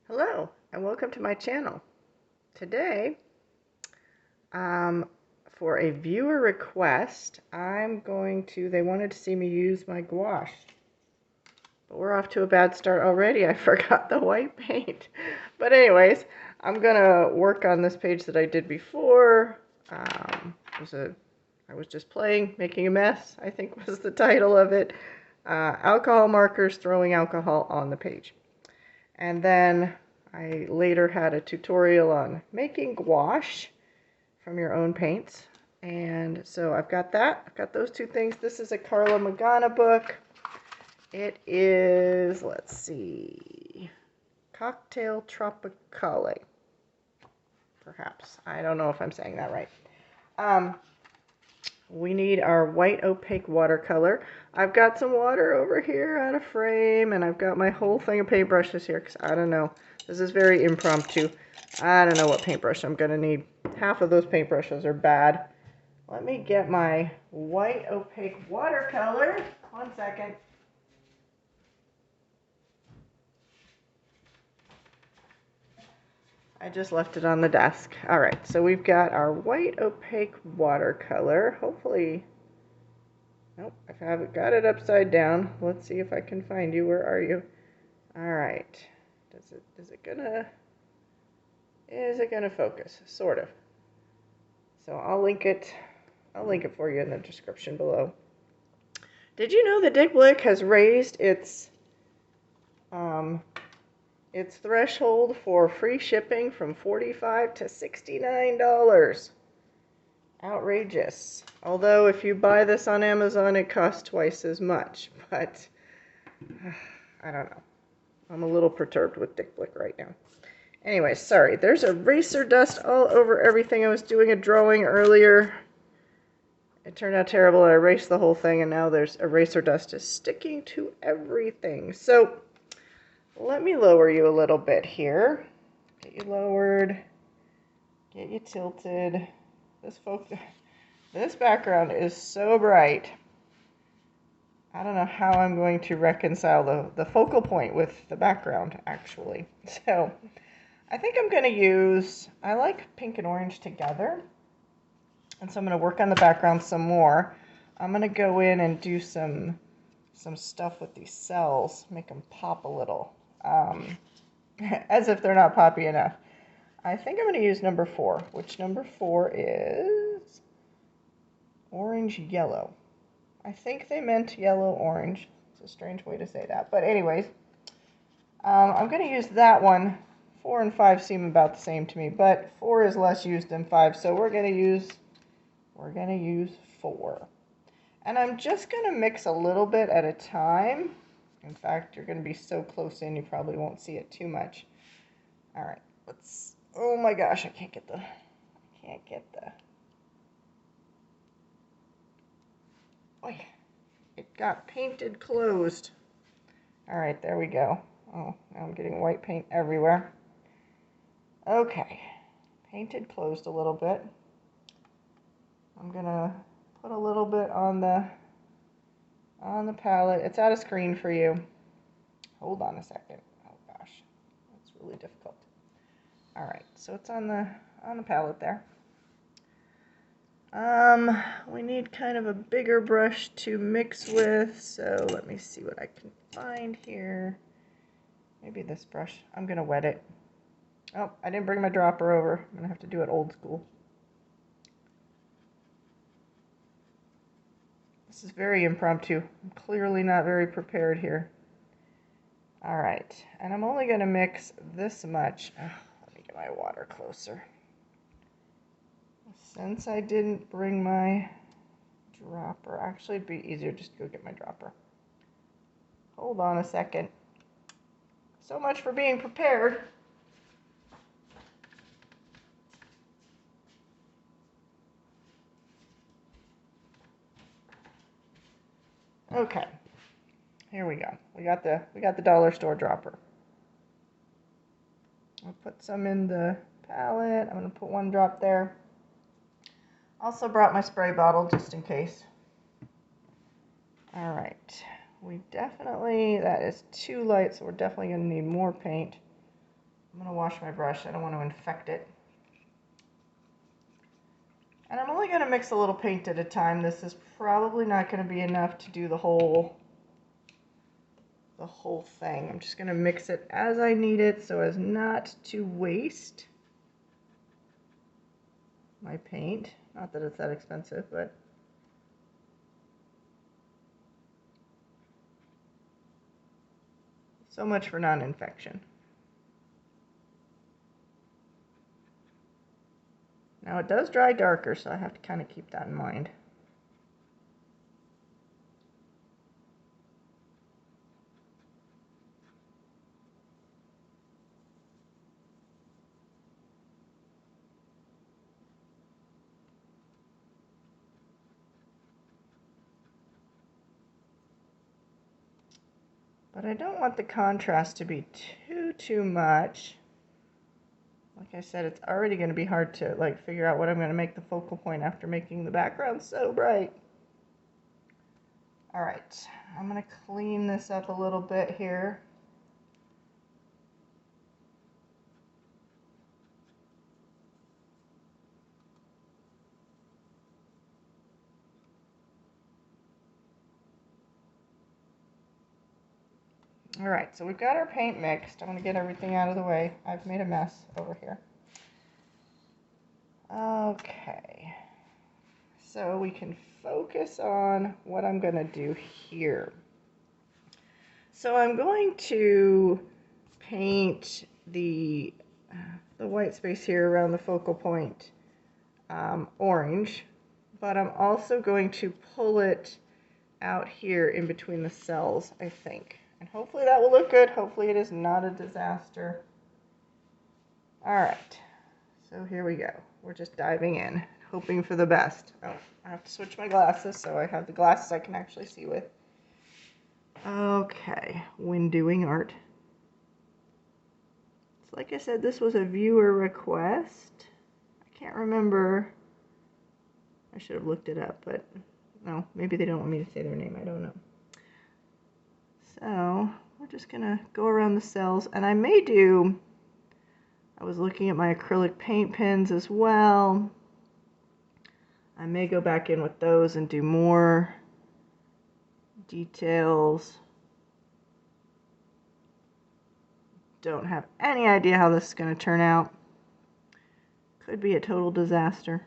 Hello and welcome to my channel. Today, for a viewer request, they wanted to see me use my gouache. But we're off to a bad start already. I forgot the white paint. But anyways, I'm gonna work on this page that I did before. I was just playing, making a mess, I think was the title of it. Alcohol markers, throwing alcohol on the page. And then I later had a tutorial on making gouache from your own paints. And so I've got that. I've got those two things. This is a Carla Magana book. It is, let's see, Cocktail Tropicale. Perhaps. I don't know if I'm saying that right. We need our white opaque watercolor. I've got some water over here on a frame, and I've got my whole thing of paintbrushes here, because I don't know. This is very impromptu. I don't know what paintbrush I'm going to need. Half of those paintbrushes are bad. Let me get my white opaque watercolor. 1 second. I just left it on the desk. Alright, so we've got our white opaque watercolor. Hopefully... Nope, I haven't got it upside down. Let's see if I can find you. Where are you? Alright. Is it gonna focus? Sort of. So I'll link it for you in the description below. Did you know that Dick Blick has raised its threshold for free shipping from $45 to $69? Outrageous. Although if you buy this on Amazon, it costs twice as much. But I don't know. I'm a little perturbed with Dick Blick right now. Anyway, sorry. There's eraser dust all over everything. I was doing a drawing earlier. It turned out terrible. I erased the whole thing, and now there's eraser dust is sticking to everything. So let me lower you a little bit here. Get you lowered. Get you tilted. This background is so bright. I don't know how I'm going to reconcile the focal point with the background, actually. So I think I'm going to use, I like pink and orange together. And so I'm going to work on the background some more. I'm going to go in and do some stuff with these cells, make them pop a little. As if they're not poppy enough. I think I'm going to use number 4, which number 4 is orange yellow. I think they meant yellow orange. It's a strange way to say that. But anyways, I'm going to use that one. 4 and 5 seem about the same to me, but 4 is less used than 5, so we're going to use 4. And I'm just going to mix a little bit at a time. In fact, you're going to be so close in, you probably won't see it too much. All right, let's, oh my gosh, I can't get the, oh, it got painted closed. All right, there we go. Oh, now I'm getting white paint everywhere. Okay, painted closed a little bit. I'm gonna put a little bit on the palette. It's out of screen for you. Hold on a second. Oh gosh, that's really difficult. All right, so it's on the palette there. We need kind of a bigger brush to mix with, so let me see what I can find here. Maybe this brush. I'm gonna wet it. Oh, I didn't bring my dropper over. I'm gonna have to do it old school. This is very impromptu. I'm clearly not very prepared here. All right, and I'm only gonna mix this much. Oh, let me get my water closer. Since I didn't bring my dropper, actually it'd be easier just to go get my dropper. Hold on a second. So much for being prepared. Okay, here we go. We got the dollar store dropper. I'll put some in the palette. I'm gonna put 1 drop there. Also brought my spray bottle just in case. All right, we definitely, that is too light, so we're definitely gonna need more paint. I'm going to wash my brush. I don't want to infect it. And I'm only going to mix a little paint at a time. This is probably not going to be enough to do the whole thing. I'm just going to mix it as I need it so as not to waste my paint. Not that it's that expensive, but so much for non-infection. Now it does dry darker, so I have to kind of keep that in mind. But I don't want the contrast to be too much. Like I said, it's already going to be hard to figure out what I'm going to make the focal point after making the background so bright. All right, I'm going to clean this up a little bit here. All right, so we've got our paint mixed. I'm going to get everything out of the way. I've made a mess over here. Okay, so we can focus on what I'm going to do here. So I'm going to paint the white space here around the focal point orange, but I'm also going to pull it out here in between the cells, I think. And hopefully that will look good. Hopefully it is not a disaster. All right, so here we go. We're just diving in, hoping for the best. Oh, I have to switch my glasses so I have the glasses I can actually see with. Okay, when doing art. So like I said, this was a viewer request. I can't remember. I should have looked it up, but no, maybe they don't want me to say their name. I don't know. So we're just gonna go around the cells, and I was looking at my acrylic paint pens as well. I may go back in with those and do more details. Don't have any idea how this is going to turn out. Could be a total disaster.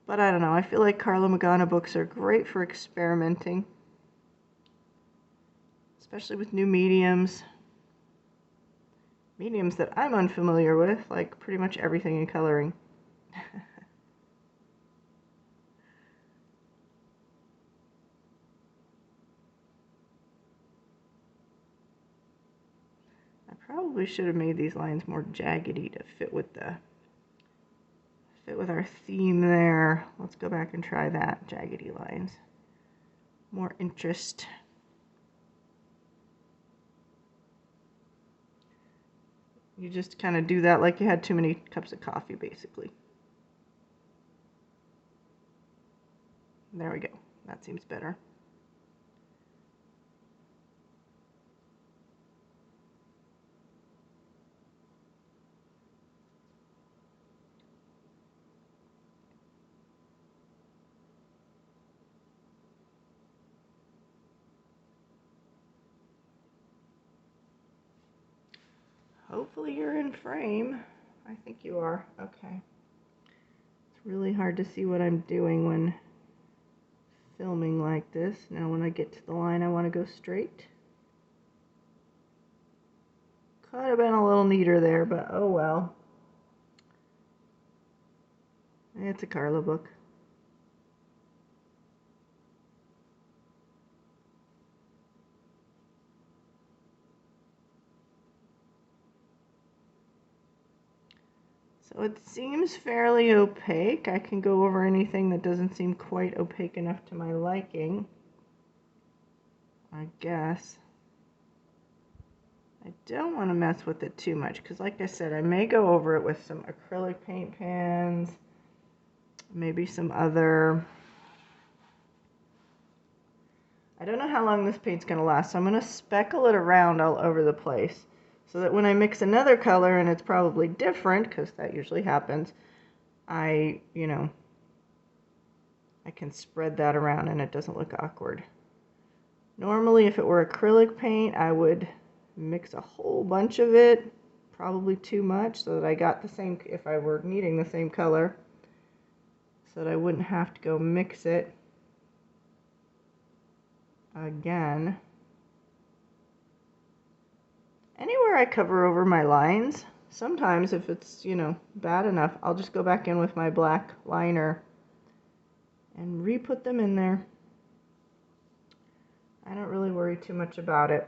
But I don't know. I feel like Carlo Magana books are great for experimenting, especially with new mediums. Mediums that I'm unfamiliar with, like pretty much everything in coloring. I probably should have made these lines more jaggedy to fit with our theme there. Let's go back and try that. Jaggedy lines. More interest. You just kind of do that like you had too many cups of coffee, basically. There we go. That seems better. Hopefully you're in frame. I think you are. Okay. It's really hard to see what I'm doing when filming like this. Now when I get to the line, I want to go straight. Could have been a little neater there, but oh well. It's a Carlo book. So it seems fairly opaque. I can go over anything that doesn't seem quite opaque enough to my liking, I guess. I don't want to mess with it too much because, like I said, I may go over it with some acrylic paint pens, maybe some other... I don't know how long this paint's going to last, so I'm going to speckle it around all over the place. so that when I mix another color, and it's probably different, because that usually happens, I can spread that around and it doesn't look awkward. Normally, if it were acrylic paint, I would mix a whole bunch of it, probably too much, so that I got the same, if I were needing the same color, so that I wouldn't have to go mix it again. Anywhere I cover over my lines, sometimes if it's, bad enough, I'll just go back in with my black liner and re-put them in there. I don't really worry too much about it.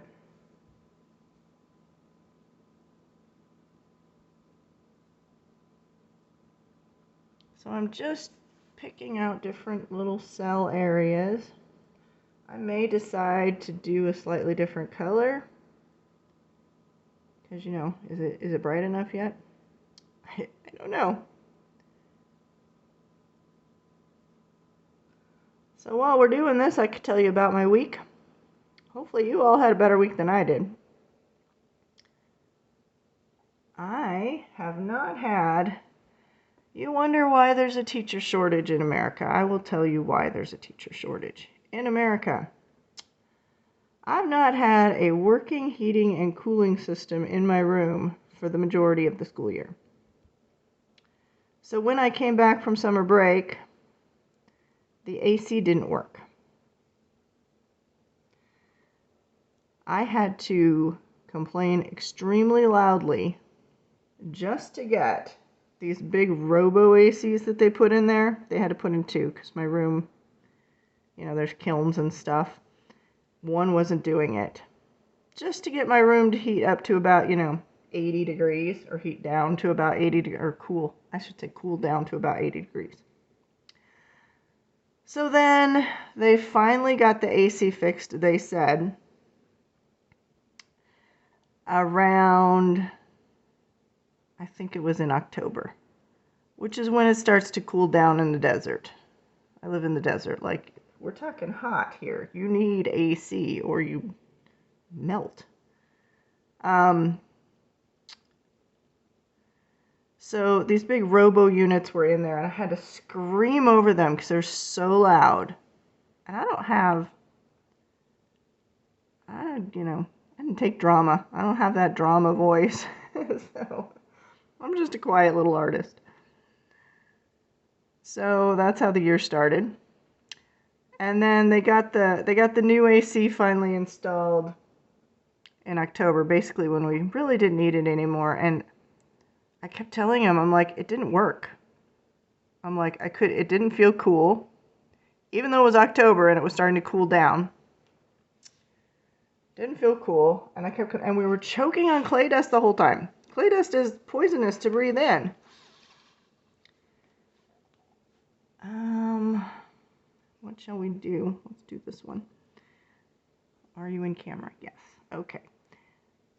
So I'm just picking out different little cell areas. I may decide to do a slightly different color, because is it bright enough yet? I don't know. So while we're doing this, I could tell you about my week. Hopefully you all had a better week than I did. I have not had... You wonder why there's a teacher shortage in America. I will tell you why there's a teacher shortage in America. I've not had a working heating and cooling system in my room for the majority of the school year. So when I came back from summer break, the AC didn't work. I had to complain extremely loudly just to get these big robo ACs that they put in there. They had to put in two because my room, there's kilns and stuff. One wasn't doing it. Just to get my room to heat up to about, 80 degrees, or heat down to about 80, or cool. I should say cool down to about 80 degrees. So then they finally got the AC fixed, they said, around, I think it was in October, which is when it starts to cool down in the desert. I live in the desert. Like, we're talking hot here. You need AC or you melt. So these big robo units were in there, and I had to scream over them because they're so loud. And I don't have, I didn't take drama. I don't have that drama voice. So I'm just a quiet little artist. So that's how the year started. And then they got the new AC finally installed in October, basically when we really didn't need it anymore. And I kept telling him, I'm like, it didn't work. I'm like, it didn't feel cool. Even though it was October and it was starting to cool down. Didn't feel cool. And we were choking on clay dust the whole time. Clay dust is poisonous to breathe in. What shall we do? Let's do this one. Are you in camera? Yes. Okay.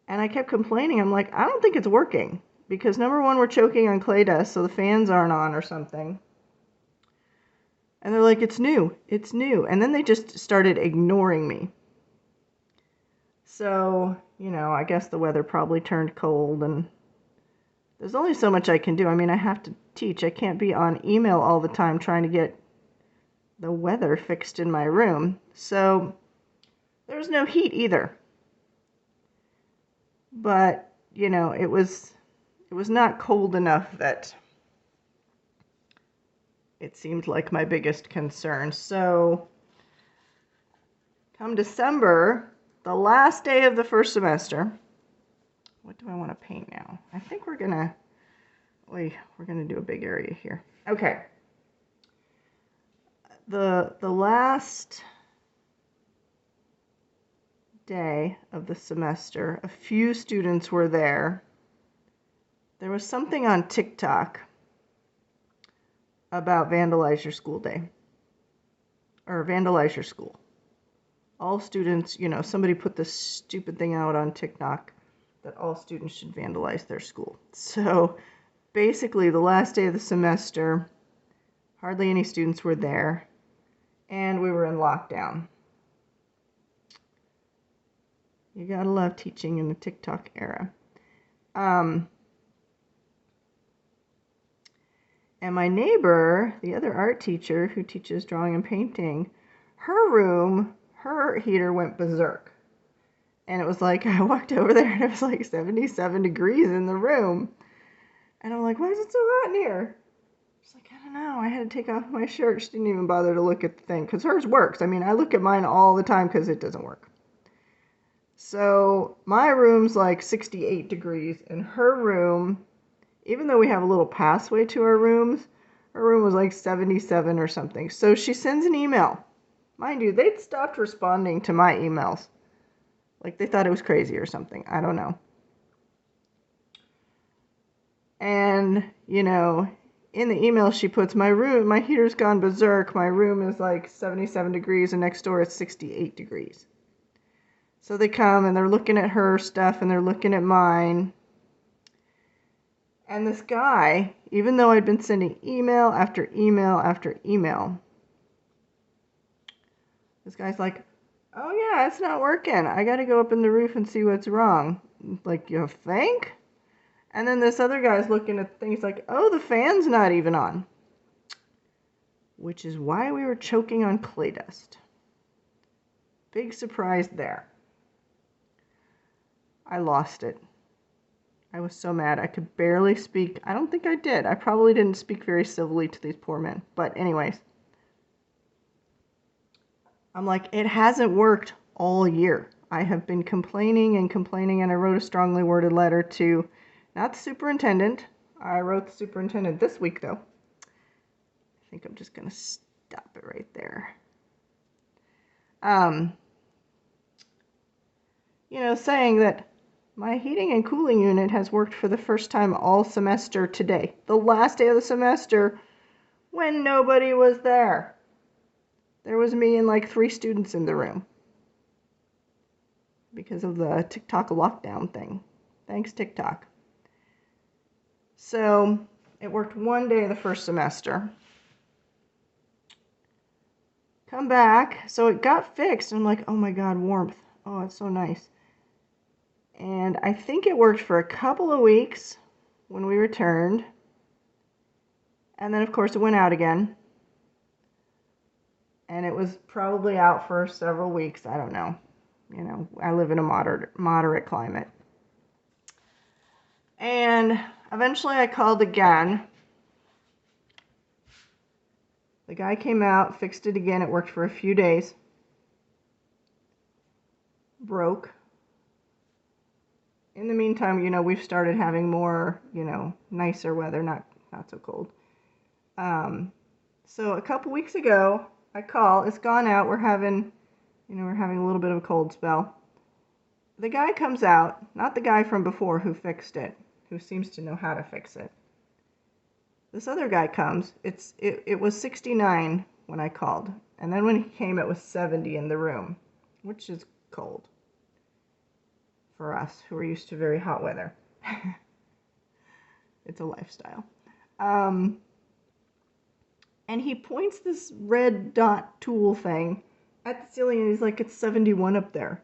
And I kept complaining. I'm like, I don't think it's working. Because number one, we're choking on clay dust, so the fans aren't on or something. And they're like, it's new. It's new. And then they just started ignoring me. So, I guess the weather probably turned cold, and there's only so much I can do. I mean, I have to teach. I can't be on email all the time trying to get the weather fixed in my room. So, there's no heat either. But, it was not cold enough that it seemed like my biggest concern. So, come December, the last day of the first semester, what do I want to paint now? I think we're gonna do a big area here. Okay. The last day of the semester, a few students were there. There was something on TikTok about vandalize your school day, or vandalize your school. All students, somebody put this stupid thing out on TikTok that all students should vandalize their school. So basically the last day of the semester, hardly any students were there, and we were in lockdown. You gotta love teaching in the TikTok era. And my neighbor, the other art teacher who teaches drawing and painting, her heater went berserk. And it was like, I walked over there and it was like 77 degrees in the room. And I'm like, why is it so hot in here? She's like, I don't know. I had to take off my shirt. She didn't even bother to look at the thing because hers works. I mean, I look at mine all the time because it doesn't work. So my room's like 68 degrees, and her room, even though we have a little passway to our rooms, her room was like 77 or something. So she sends an email. Mind you, they'd stopped responding to my emails. Like they thought it was crazy or something. I don't know. And, you know, in the email she puts, my heater's gone berserk. My room is like 77 degrees and next door it's 68 degrees. So they come and they're looking at her stuff and they're looking at mine. And this guy, even though I'd been sending email after email after email, this guy's like, oh yeah, it's not working. I gotta go up in the roof and see what's wrong. Like, you think? And then this other guy's looking at things like, oh, the fan's not even on. Which is why we were choking on clay dust. Big surprise there. I lost it. I was so mad. I could barely speak. I don't think I did. I probably didn't speak very civilly to these poor men. But anyways. I'm like, it hasn't worked all year. I have been complaining and complaining, and I wrote a strongly worded letter to, not the superintendent. I wrote the superintendent this week, though. I think I'm just going to stop it right there. You know, saying that my heating and cooling unit has worked for the first time all semester today. The last day of the semester when nobody was there. There was me and like 3 students in the room because of the TikTok lockdown thing. Thanks, TikTok. So it worked one day the first semester. Come back. So it got fixed. And I'm like, oh my God, warmth. Oh, it's so nice. And I think it worked for a couple of weeks when we returned. And then, of course, it went out again. And it was probably out for several weeks. I don't know. You know, I live in a moderate climate. And eventually I called again. The guy came out, fixed it again. It worked for a few days. Broke. In the meantime, you know, we've started having more, you know, nicer weather, not so cold. So a couple weeks ago, I call. It's gone out. We're having a little bit of a cold spell. The guy comes out, not the guy from before who fixed it, who seems to know how to fix it. This other guy comes. It was 69 when I called, and then when he came, it was 70 in the room, which is cold for us who are used to very hot weather. It's a lifestyle. And he points this red dot tool thing at the ceiling, and he's like, it's 71 up there.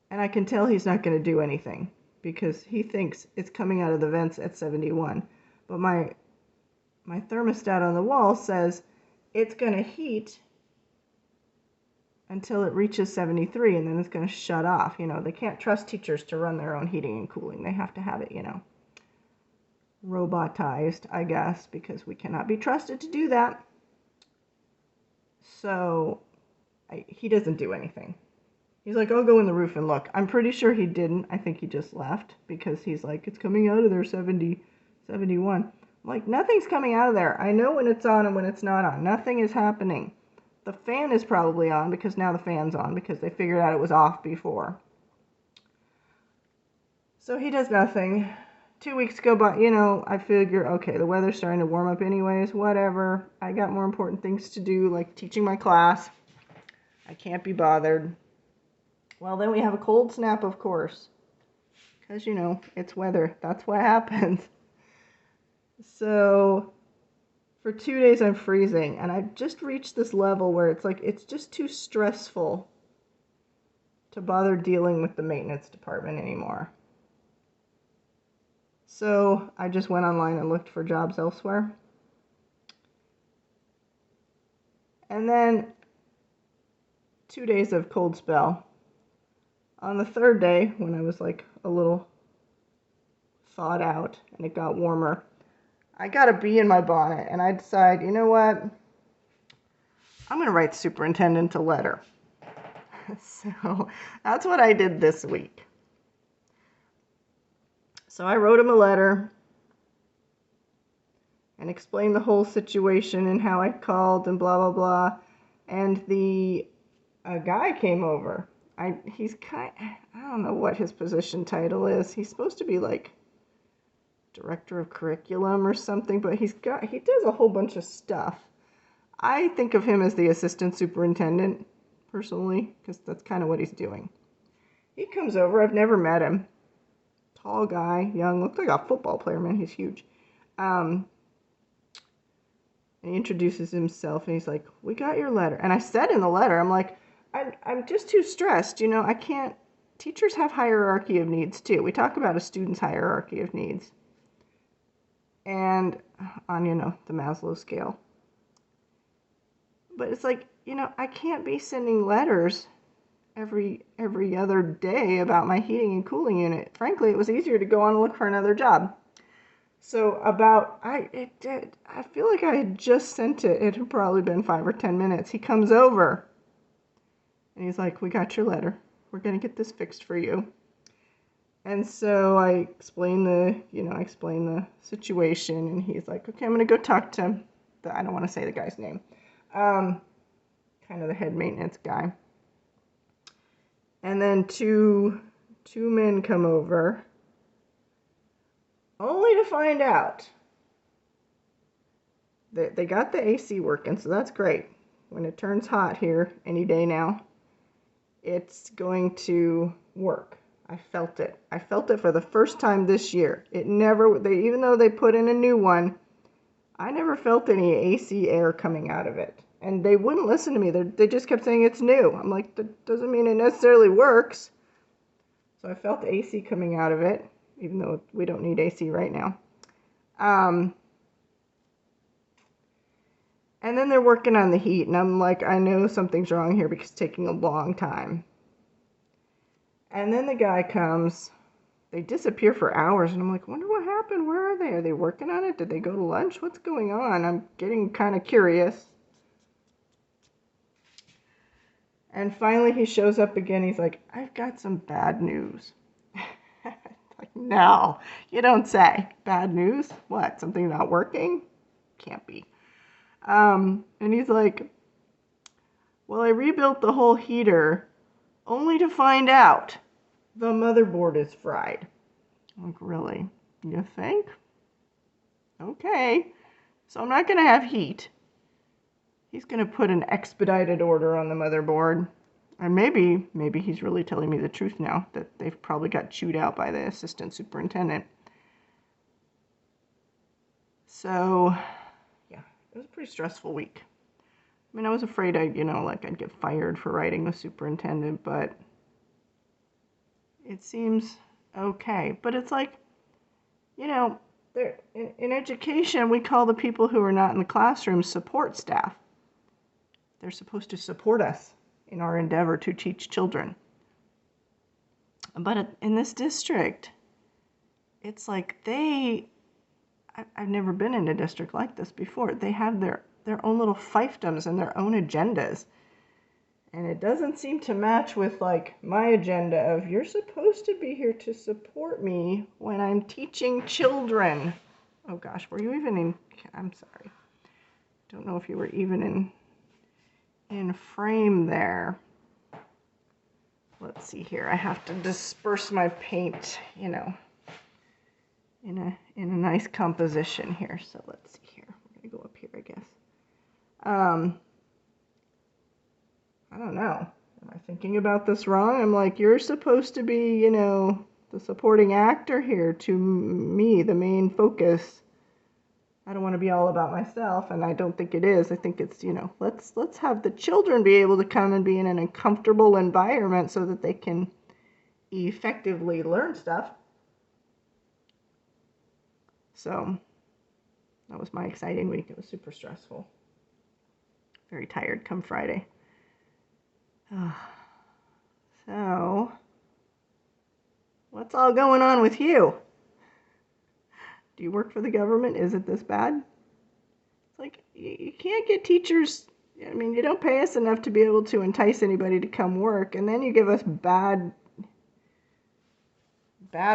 And I can tell he's not going to do anything because he thinks it's coming out of the vents at 71. But my thermostat on the wall says it's going to heat until it reaches 73, and then it's going to shut off. You know, they can't trust teachers to run their own heating and cooling. They have to have it, you know, robotized, I guess, because we cannot be trusted to do that. So he doesn't do anything. He's like, I'll go in the roof and look. I'm pretty sure he didn't. I think he just left because he's like, it's coming out of there 70, 71. I'm like, nothing's coming out of there. I know when it's on and when it's not on. Nothing is happening. The fan is probably on because now the fan's on because they figured out it was off before. So he does nothing. 2 weeks go by, you know, I figure, okay, the weather's starting to warm up anyways, whatever. I got more important things to do, like teaching my class. I can't be bothered. Well, then we have a cold snap, of course, because, you know, it's weather. That's what happens. So for 2 days I'm freezing, and I've just reached this level where it's like, it's just too stressful to bother dealing with the maintenance department anymore. So I just went online and looked for jobs elsewhere. And then 2 days of cold spell. On the third day, when I was like a little thawed out and it got warmer, I got a bee in my bonnet and I decided, you know what? I'm going to write superintendent a letter. So that's what I did this week. So I wrote him a letter and explained the whole situation and how I called and blah, blah, blah. And a guy came over. I don't know what his position title is. He's supposed to be like director of curriculum or something, but he does a whole bunch of stuff. I think of him as the assistant superintendent, personally, because that's kind of what he's doing. He comes over. I've never met him. Tall guy, young, looks like a football player, man. He's huge. And he introduces himself, and he's like, we got your letter. And I said in the letter, I'm like, I'm just too stressed. You know, I can't. Teachers have hierarchy of needs, too. We talk about a student's hierarchy of needs. And on, the Maslow scale. But it's like, I can't be sending letters every other day about my heating and cooling unit. Frankly, it was easier to go on and look for another job. So I feel like I had just sent it. It had probably been 5 or 10 minutes. He comes over and he's like, we got your letter. We're going to get this fixed for you. And so I explain the situation, and he's like, okay, I'm going to go talk to I don't want to say the guy's name. Kind of the head maintenance guy. And then two men come over, only to find out that they got the AC working, so that's great. When it turns hot here any day now, it's going to work. I felt it. I felt it for the first time this year. Even though they put in a new one, I never felt any AC air coming out of it. And they wouldn't listen to me. They just kept saying it's new. I'm like, that doesn't mean it necessarily works. So I felt AC coming out of it, even though we don't need AC right now. And then they're working on the heat, and I'm like, I know something's wrong here because it's taking a long time. And then the guy comes. They disappear for hours, and I'm like, wonder what happened. Where are they? Are they working on it? Did they go to lunch? What's going on? I'm getting kind of curious. And finally he shows up again. He's like, I've got some bad news. Like, no, you don't say. Bad news? What? Something not working? Can't be. And he's like, well, I rebuilt the whole heater only to find out the motherboard is fried. I'm like, really? You think? Okay. So I'm not going to have heat. He's going to put an expedited order on the motherboard. And maybe he's really telling me the truth now, that they've probably got chewed out by the assistant superintendent. So, yeah, it was a pretty stressful week. I mean, I was afraid I'd get fired for writing the superintendent, but it seems okay. But it's like, in education, we call the people who are not in the classroom support staff. They're supposed to support us in our endeavor to teach children. But in this district, it's like I've never been in a district like this before. They have their own little fiefdoms and their own agendas. And it doesn't seem to match with like my agenda of you're supposed to be here to support me when I'm teaching children. Oh gosh, were you even in? I'm sorry. Don't know if you were even in frame there. Let's see here. I have to disperse my paint, in a nice composition here. So let's see here. We're gonna go up here, I guess. I don't know. Am I thinking about this wrong? I'm like, you're supposed to be, the supporting actor here to me, the main focus. I don't want to be all about myself, and I don't think it is. I think it's, let's have the children be able to come and be in an uncomfortable environment so that they can effectively learn stuff. So that was my exciting week. It was super stressful. Very tired come Friday. So, what's all going on with you? Do you work for the government? Is it this bad? It's like, you can't get teachers. I mean, you don't pay us enough to be able to entice anybody to come work, and then you give us bad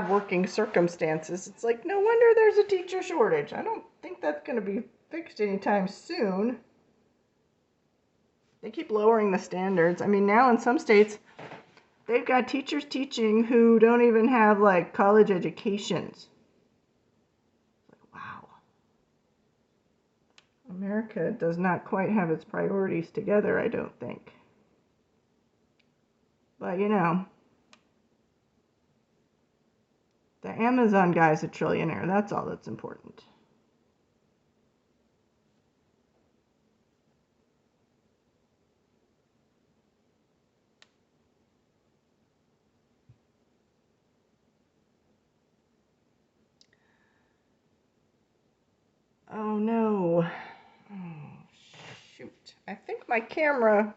working circumstances. It's like, no wonder there's a teacher shortage. I don't think that's going to be fixed anytime soon. They keep lowering the standards. I mean, now in some states, they've got teachers teaching who don't even have, like, college educations. Wow. America does not quite have its priorities together, I don't think. But, you know, the Amazon guy's a trillionaire. That's all that's important. Oh, no. Oh, shoot. I think my camera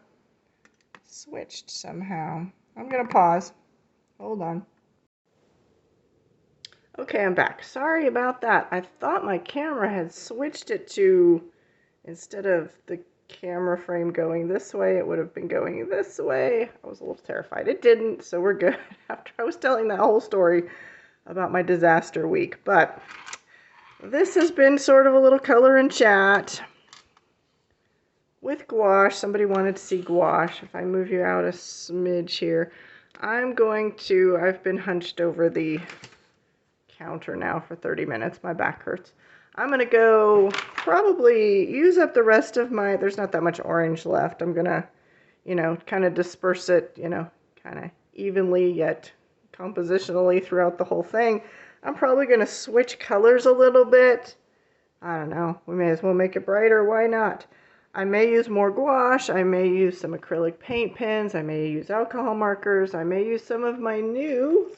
switched somehow. I'm going to pause. Hold on. Okay, I'm back. Sorry about that. I thought my camera had switched it to, instead of the camera frame going this way, it would have been going this way. I was a little terrified. It didn't, so we're good. After I was telling that whole story about my disaster week. But this has been sort of a little color and chat with gouache. Somebody wanted to see gouache. If I move you out a smidge here, I've been hunched over the counter now for 30 minutes. My back hurts. I'm going to go probably use up the rest of my, there's not that much orange left. I'm going to, kind of disperse it, kind of evenly yet compositionally throughout the whole thing. I'm probably going to switch colors a little bit. I don't know. We may as well make it brighter. Why not? I may use more gouache. I may use some acrylic paint pens. I may use alcohol markers. I may use some of my new,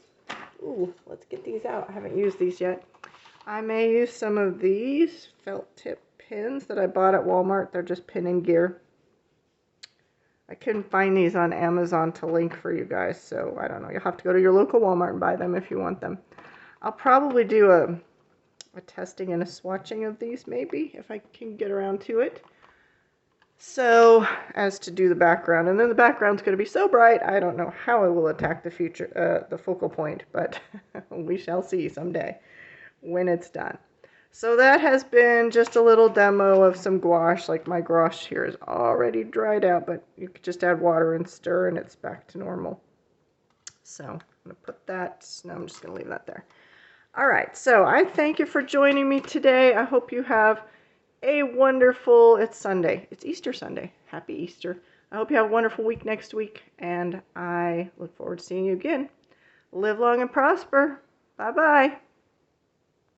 let's get these out. I haven't used these yet. I may use some of these felt tip pins that I bought at Walmart. They're just pin and gear. I couldn't find these on Amazon to link for you guys, so I don't know. You'll have to go to your local Walmart and buy them if you want them. I'll probably do a testing and a swatching of these, maybe, if I can get around to it. So, as to do the background, and then the background's going to be so bright, I don't know how I will attack the focal point, but we shall see someday when it's done. So that has been just a little demo of some gouache. Like, my gouache here is already dried out, but you could just add water and stir and it's back to normal. So I'm going to put that, no, I'm just going to leave that there. All right, so I thank you for joining me today. I hope you have a wonderful, it's Sunday, it's Easter Sunday. Happy Easter. I hope you have a wonderful week next week, and I look forward to seeing you again. Live long and prosper. Bye-bye.